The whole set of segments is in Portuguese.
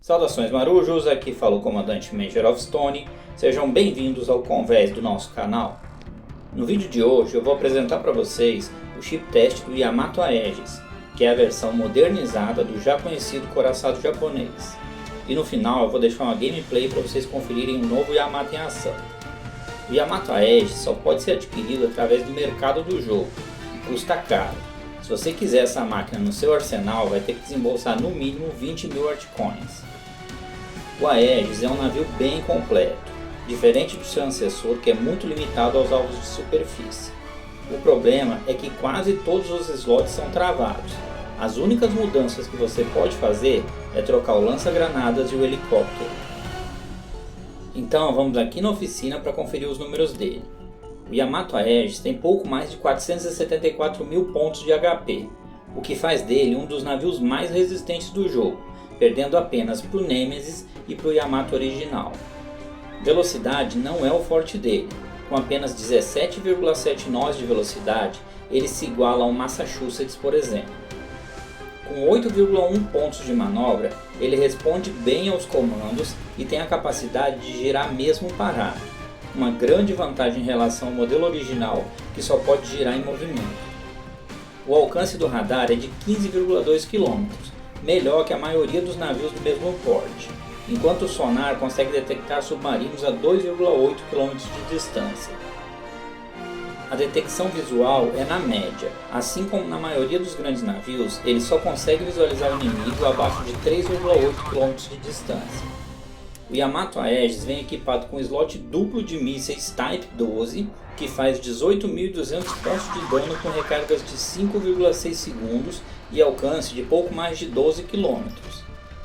Saudações marujos, aqui fala o comandante Major of Stone, sejam bem-vindos ao convés do nosso canal. No vídeo de hoje eu vou apresentar para vocês o chip test do Yamato Aegis, que é a versão modernizada do já conhecido coraçado japonês. E no final eu vou deixar uma gameplay para vocês conferirem o novo Yamato em ação. O Yamato Aegis só pode ser adquirido através do mercado do jogo, e custa caro. Se você quiser essa máquina no seu arsenal, vai ter que desembolsar no mínimo 20 mil Artcoins. O Aegis é um navio bem completo, diferente do seu antecessor que é muito limitado aos alvos de superfície. O problema é que quase todos os slots são travados. As únicas mudanças que você pode fazer é trocar o lança-granadas e o helicóptero. Então vamos aqui na oficina para conferir os números dele. O Yamato Aegis tem pouco mais de 474 mil pontos de HP, o que faz dele um dos navios mais resistentes do jogo, perdendo apenas para o Nemesis e para o Yamato original. Velocidade não é o forte dele, com apenas 17,7 nós de velocidade, ele se iguala a um Massachusetts, por exemplo. Com 8,1 pontos de manobra, ele responde bem aos comandos e tem a capacidade de girar mesmo parado, uma grande vantagem em relação ao modelo original que só pode girar em movimento. O alcance do radar é de 15,2 km, melhor que a maioria dos navios do mesmo porte, enquanto o sonar consegue detectar submarinos a 2,8 km de distância. A detecção visual é na média, assim como na maioria dos grandes navios, ele só consegue visualizar o inimigo abaixo de 3,8 km de distância. O Yamato Aegis vem equipado com slot duplo de mísseis Type 12, que faz 18.200 pontos de dano com recargas de 5,6 segundos e alcance de pouco mais de 12 km.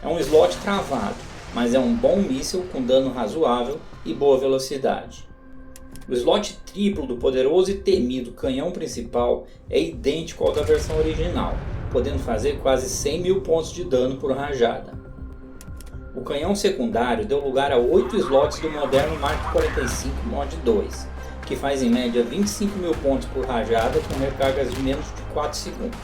É um slot travado, mas é um bom míssil com dano razoável e boa velocidade. O slot triplo do poderoso e temido canhão principal é idêntico ao da versão original, podendo fazer quase 100 mil pontos de dano por rajada. O canhão secundário deu lugar a 8 slots do moderno Mark 45 Mod 2, que faz em média 25 mil pontos por rajada com recargas de menos de 4 segundos.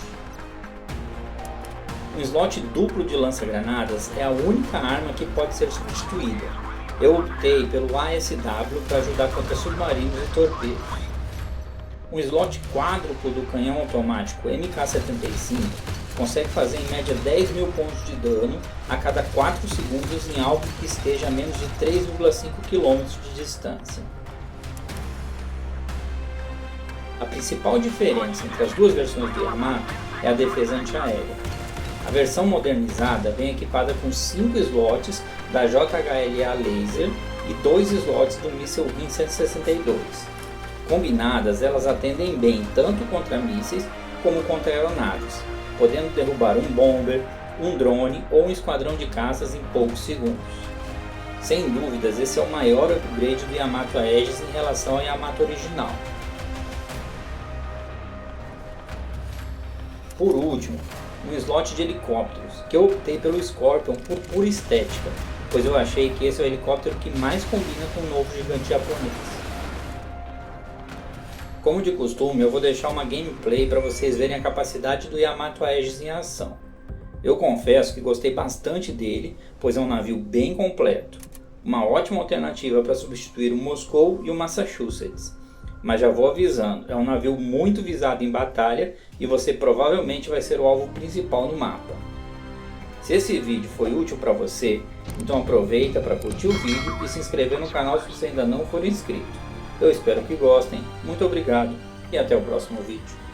Um slot duplo de lança-granadas é a única arma que pode ser substituída. Eu optei pelo ASW para ajudar contra submarinos e torpedos. Um slot quádruplo do canhão automático MK75 consegue fazer em média 10 mil pontos de dano a cada 4 segundos em alvo que esteja a menos de 3,5 km de distância. A principal diferença entre as duas versões do Yamato é a defesa antiaérea. A versão modernizada vem equipada com 5 slots da JHLA Laser e 2 slots do míssil RIM 162. Combinadas, elas atendem bem tanto contra mísseis como contra aeronaves, podendo derrubar um bomber, um drone ou um esquadrão de caças em poucos segundos. Sem dúvidas, esse é o maior upgrade do Yamato Aegis em relação ao Yamato original. Por último, um slot de helicópteros, que eu optei pelo Scorpion por pura estética, pois eu achei que esse é o helicóptero que mais combina com o novo gigante japonês. Como de costume, eu vou deixar uma gameplay para vocês verem a capacidade do Yamato Aegis em ação. Eu confesso que gostei bastante dele, pois é um navio bem completo, uma ótima alternativa para substituir o Moscou e o Massachusetts. Mas já vou avisando, é um navio muito visado em batalha e você provavelmente vai ser o alvo principal no mapa. Se esse vídeo foi útil para você, então aproveita para curtir o vídeo e se inscrever no canal se você ainda não for inscrito. Eu espero que gostem, muito obrigado e até o próximo vídeo.